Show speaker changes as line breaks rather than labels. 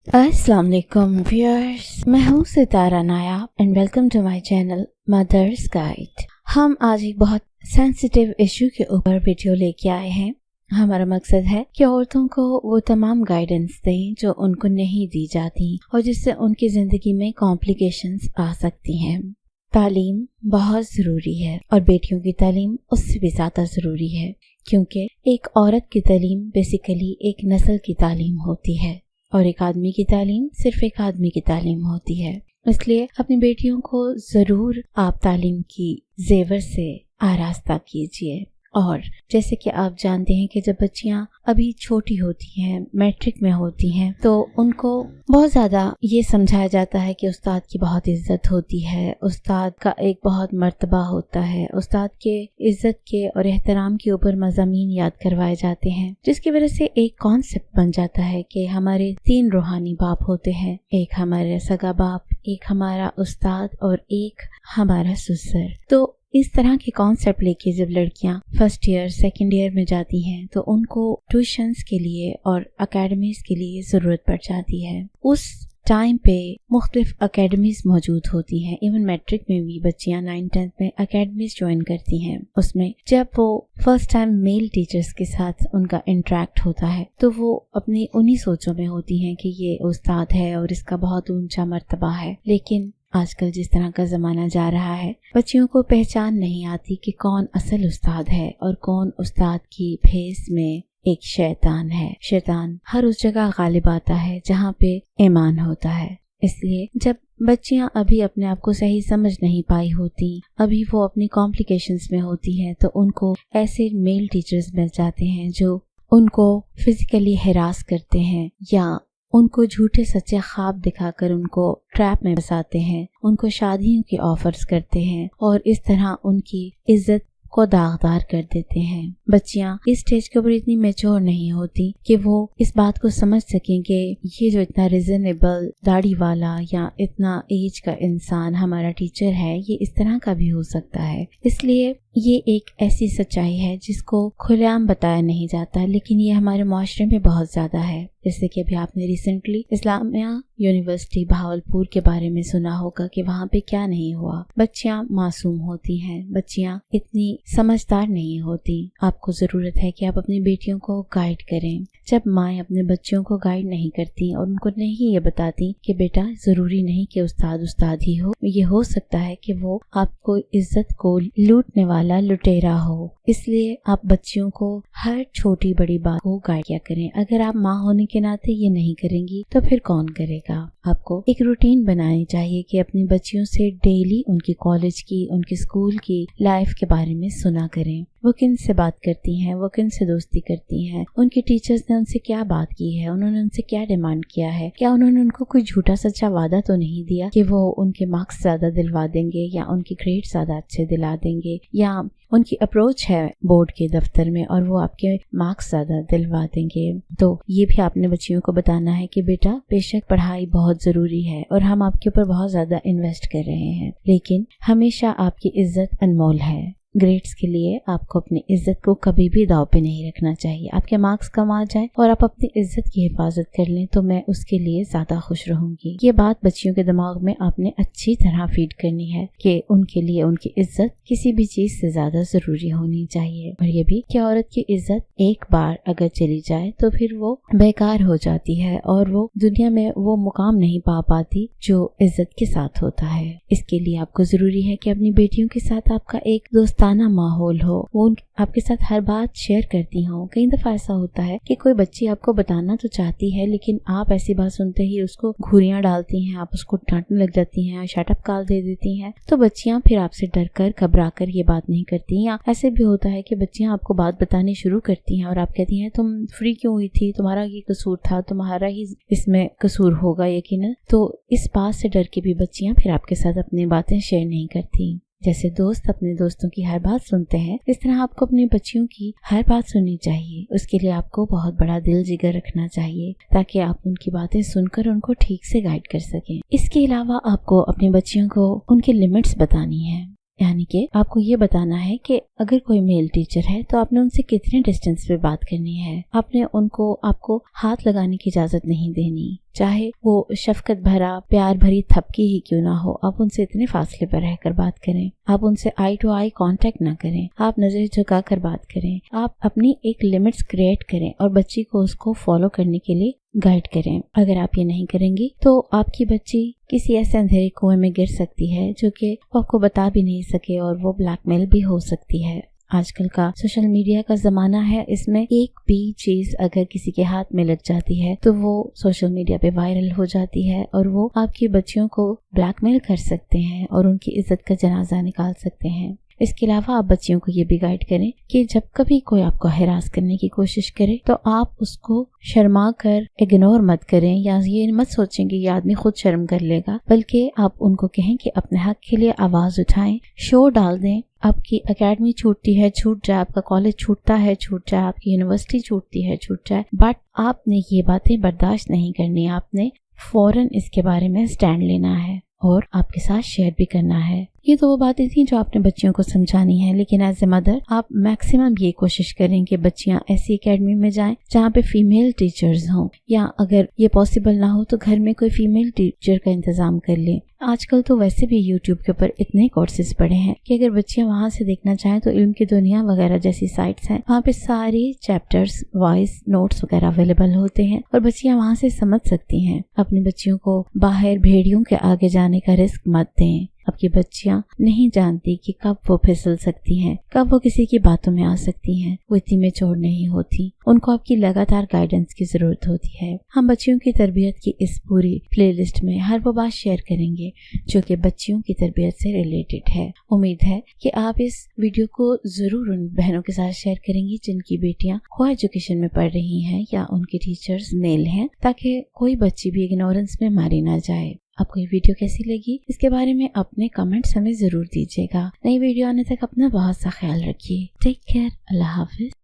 अस्सलाम वालेकुम व्यूअर्स, मैं हूँ Sitara Nayab and welcome to my channel mothers guide. हम आज एक बहुत सेंसिटिव इशू के ऊपर वीडियो लेके आए हैं। हमारा मकसद है कि औरतों को वो तमाम गाइडेंस दें जो उनको नहीं दी जाती और जिससे उनकी जिंदगी में कॉम्प्लिकेशंस आ सकती हैं। तालीम बहुत ज़रूरी है और बेटियों की तालीम उससे भी ज़्यादा ज़रूरी है, क्योंकि एक औरत की तालीम बेसिकली एक नस्ल की तालीम होती है और एक आदमी की तालीम सिर्फ एक आदमी की तालीम होती है। इसलिए अपनी बेटियों को ज़रूर आप तालीम की जेवर से आरास्ता कीजिए। और जैसे कि आप जानते हैं कि जब बच्चियां अभी छोटी होती हैं, मैट्रिक में होती हैं, तो उनको बहुत ज़्यादा ये समझाया जाता है कि उस्ताद की बहुत इज्जत होती है, उस्ताद का एक बहुत मर्तबा होता है, उस्ताद के इज्जत के और एहतराम के ऊपर मज़ामीन याद करवाए जाते हैं, जिसकी वजह से एक कॉन्सेप्ट बन जाता है कि हमारे 3 रूहानी बाप होते हैं, एक हमारा सगा बाप, एक हमारा उस्ताद और एक हमारा ससुर। तो इस तरह के कॉन्सेप्ट लेके जब लड़कियां फर्स्ट ईयर सेकंड ईयर में जाती हैं तो उनको ट्यूशन्स के लिए और अकेडमीज के लिए ज़रूरत पड़ जाती है। उस टाइम पे मुख्तलिफ अकेडमीज मौजूद होती हैं। इवन मैट्रिक में भी बच्चियां 9th-10th में अकेडमीज ज्वाइन करती हैं। उसमें जब वो फर्स्ट टाइम मेल टीचर्स के साथ उनका इंटरेक्ट होता है तो वो अपनी उन्हीं सोचों में होती हैं कि ये उस्ताद है और इसका बहुत ऊंचा मर्तबा है। लेकिन आजकल जिस तरह का ज़माना जा रहा है, बच्चियों को पहचान नहीं आती कि कौन असल उस्ताद है और कौन उस्ताद की भेस में एक शैतान है। शैतान हर उस जगह गालिब आता है जहाँ पे ईमान होता है। इसलिए जब बच्चियां अभी अपने आप को सही समझ नहीं पाई होती, अभी वो अपनी कॉम्प्लिकेशंस में होती हैं, तो उनको ऐसे मेल टीचर्स मिल जाते हैं जो उनको फिजिकली हैरास करते हैं या उनको झूठे सच्चे ख्वाब दिखाकर उनको ट्रैप में फंसाते हैं, उनको शादियों के ऑफर्स करते हैं और इस तरह उनकी इज्जत को दागदार कर देते हैं। बच्चियां इस स्टेज के ऊपर इतनी मैच्योर नहीं होती कि वो इस बात को समझ सकें कि ये जो इतना रिजनेबल दाढ़ी वाला या इतना एज का इंसान हमारा टीचर है, ये इस तरह का भी हो सकता है। इसलिए ये एक ऐसी सच्चाई है जिसको खुलेआम बताया नहीं जाता, लेकिन ये हमारे माशरे में बहुत ज्यादा है। जैसे कि अभी आपने रिसेंटली इस्लामिया यूनिवर्सिटी भावलपुर के बारे में सुना होगा कि वहाँ पे क्या नहीं हुआ। बच्चियां मासूम होती हैं, बच्चियां इतनी समझदार नहीं होती। आपको जरूरत है कि आप अपनी बेटियों को गाइड करें। जब माएँ अपने बच्चों को गाइड नहीं करती और उनको नहीं ये बताती कि बेटा जरूरी नहीं कि उस्ताद उस्ताद ही हो, ये हो सकता है कि वो आपको इज्जत को लूटने वाला लुटेरा हो। इसलिए आप बच्चियों को हर छोटी बड़ी बात को गाइड किया करें। अगर आप माँ होने के नाते ये नहीं करेंगी तो फिर कौन करेगा। आपको एक रूटीन बनानी चाहिए कि अपनी बच्चियों से डेली उनकी कॉलेज की, उनके स्कूल की लाइफ के बारे में सुना करें। वो किन से बात करती हैं, वो किन से दोस्ती करती हैं, उनके टीचर्स ने उनसे क्या बात की है, उन्होंने उनसे क्या डिमांड किया है, क्या उन्होंने उनको कोई झूठा सच्चा वादा तो नहीं दिया कि वो उनके मार्क्स ज्यादा दिलवा देंगे या उनके ग्रेड ज्यादा अच्छे दिला देंगे, या उनकी अप्रोच है बोर्ड के दफ्तर में और वो आपके मार्क्स ज्यादा दिलवा देंगे। तो ये भी आपने बच्चियों को बताना है कि बेटा बेशक पढ़ाई बहुत जरूरी है और हम आपके ऊपर बहुत ज्यादा इन्वेस्ट कर रहे हैं, लेकिन हमेशा आपकी इज्जत अनमोल है। ग्रेड्स के लिए आपको अपनी इज्जत को कभी भी दाव पे नहीं रखना चाहिए। आपके मार्क्स कम आ जाए और आप अपनी इज्जत की हिफाजत कर लें तो मैं उसके लिए ज्यादा खुश रहूंगी। ये बात बच्चियों के दिमाग में आपने अच्छी तरह फीड करनी है कि उनके लिए उनकी इज्जत किसी भी चीज से ज्यादा जरूरी होनी चाहिए। और ये भी कि औरत की इज्जत एक बार अगर चली जाए तो फिर वो बेकार हो जाती है और वो दुनिया में वो मुकाम नहीं पा पाती जो इज्जत के साथ होता है। इसके लिए आपको जरूरी है कि अपनी बेटियों के साथ आपका एक दोस्ताना माहौल हो, वो आपके साथ हर बात शेयर करती हो। कई दफा ऐसा होता है कि कोई बच्ची आपको बताना तो चाहती है, लेकिन आप ऐसी बात सुनते ही उसको घूरियां डालती हैं, आप उसको डांटने लग जाती हैं, शटअप कॉल दे देती हैं। तो बच्चियां फिर आपसे डर कर घबरा कर ये बात नहीं करती। या ऐसे भी होता है कि बच्चियां आपको बात बतानी शुरू करती हैं और आप कहती हैं तुम फ्री क्यों हुई थी, तुम्हारा ये कसूर था, तुम्हारा ही इसमें कसूर होगा यकीनन। तो इस बात से डर के भी बच्चियां फिर आपके साथ अपनी बातें शेयर नहीं करती। जैसे दोस्त अपने दोस्तों की हर बात सुनते हैं, इस तरह आपको अपनी बच्चियों की हर बात सुननी चाहिए। उसके लिए आपको बहुत बड़ा दिल जिगर रखना चाहिए ताकि आप उनकी बातें सुनकर उनको ठीक से गाइड कर सकें। इसके अलावा आपको अपनी बच्चियों को उनकी लिमिट्स बतानी है। यानी कि आपको ये बताना है कि अगर कोई मेल टीचर है तो आपने उनसे कितने डिस्टेंस पे बात करनी है। आपने आपको हाथ लगाने की इजाजत नहीं देनी। چاہے وہ شفقت بھرا پیار بھری تھپکی ہی کیوں نہ ہو، آپ ان سے اتنے فاصلے پر رہ کر بات کریں، آپ ان سے آئی ٹو آئی کانٹیکٹ نہ کریں، آپ نظریں جھکا کر بات کریں، آپ اپنی ایک لمٹس کریٹ کریں اور بچی کو اس کو فالو کرنے کے لیے گائیڈ کریں۔ اگر آپ یہ نہیں کریں گی تو آپ کی بچی کسی ایسے اندھیرے کنویں میں گر سکتی ہے جو کہ آپ کو بتا بھی نہیں سکے، اور وہ بلیک میل بھی ہو سکتی ہے۔ آج کل کا سوشل میڈیا کا زمانہ ہے، اس میں ایک بھی چیز اگر کسی کے ہاتھ میں لگ جاتی ہے تو وہ سوشل میڈیا پہ وائرل ہو جاتی ہے، اور وہ آپ کی بچیوں کو بلیک میل کر سکتے ہیں اور ان کی عزت کا جنازہ نکال سکتے ہیں۔ اس کے علاوہ آپ بچیوں کو یہ بھی گائیڈ کریں کہ جب کبھی کوئی آپ کو ہراس کرنے کی کوشش کرے تو آپ اس کو شرما کر اگنور مت کریں، یا یہ مت سوچیں کہ یہ آدمی خود شرم کر لے گا، بلکہ آپ ان کو کہیں کہ اپنے حق کے لیے آواز اٹھائیں، شو ڈال دیں۔ آپ کی اکیڈمی چھوٹتی ہے چھوٹ جائے، آپ کا کالج چھوٹتا ہے چھوٹ جائے، آپ کی یونیورسٹی چھوٹتی ہے چھوٹ جائے، بٹ آپ نے یہ باتیں برداشت نہیں کرنی، آپ نے فوراً اس کے بارے میں سٹینڈ لینا ہے اور آپ کے ساتھ شیئر بھی کرنا ہے۔ یہ تو وہ باتیں تھیں جو آپ نے بچیوں کو سمجھانی ہے، لیکن ایز اے مدر آپ میکسیمم یہ کوشش کریں کہ بچیاں ایسی اکیڈمی میں جائیں جہاں پہ فیمیل ٹیچرز ہوں، یا اگر یہ پاسبل نہ ہو تو گھر میں کوئی فیمیل ٹیچر کا انتظام کر لیں۔ آج کل تو ویسے بھی یوٹیوب کے اوپر اتنے کورسز پڑے ہیں کہ اگر بچیاں وہاں سے دیکھنا چاہیں تو علم کی دنیا وغیرہ جیسی سائٹس ہیں، وہاں پہ ساری چیپٹرز وائس نوٹس وغیرہ اویلیبل ہوتے ہیں اور بچیاں وہاں سے سمجھ سکتی ہیں۔ اپنی بچیوں کو باہر بھیڑیوں کے آگے جانے کا رسک مت دیں۔ اب کی بچیاں نہیں جانتی کہ کب وہ پھسل سکتی ہیں، کب وہ کسی کی باتوں میں آ سکتی ہیں، وہ اتنی میچور نہیں ہوتی، ان کو آپ کی لگاتار گائیڈنس کی ضرورت ہوتی ہے۔ ہم بچیوں کی تربیت کی اس پوری پلے لسٹ میں ہر وہ بات شیئر کریں گے جو کہ بچیوں کی تربیت سے ریلیٹڈ ہے۔ امید ہے کہ آپ اس ویڈیو کو ضرور ان بہنوں کے ساتھ شیئر کریں گی جن کی بیٹیاں کو ایجوکیشن میں پڑھ رہی ہیں یا ان کے ٹیچرز میل ہیں، تاکہ کوئی بچی بھی اگنورنس میں ماری نہ جائے۔ آپ کو یہ ویڈیو کیسی لگی اس کے بارے میں اپنے کمنٹس ہمیں ضرور دیجیے گا۔ نئی ویڈیو آنے تک اپنا بہت سا خیال رکھیے۔ Take care. اللہ حافظ۔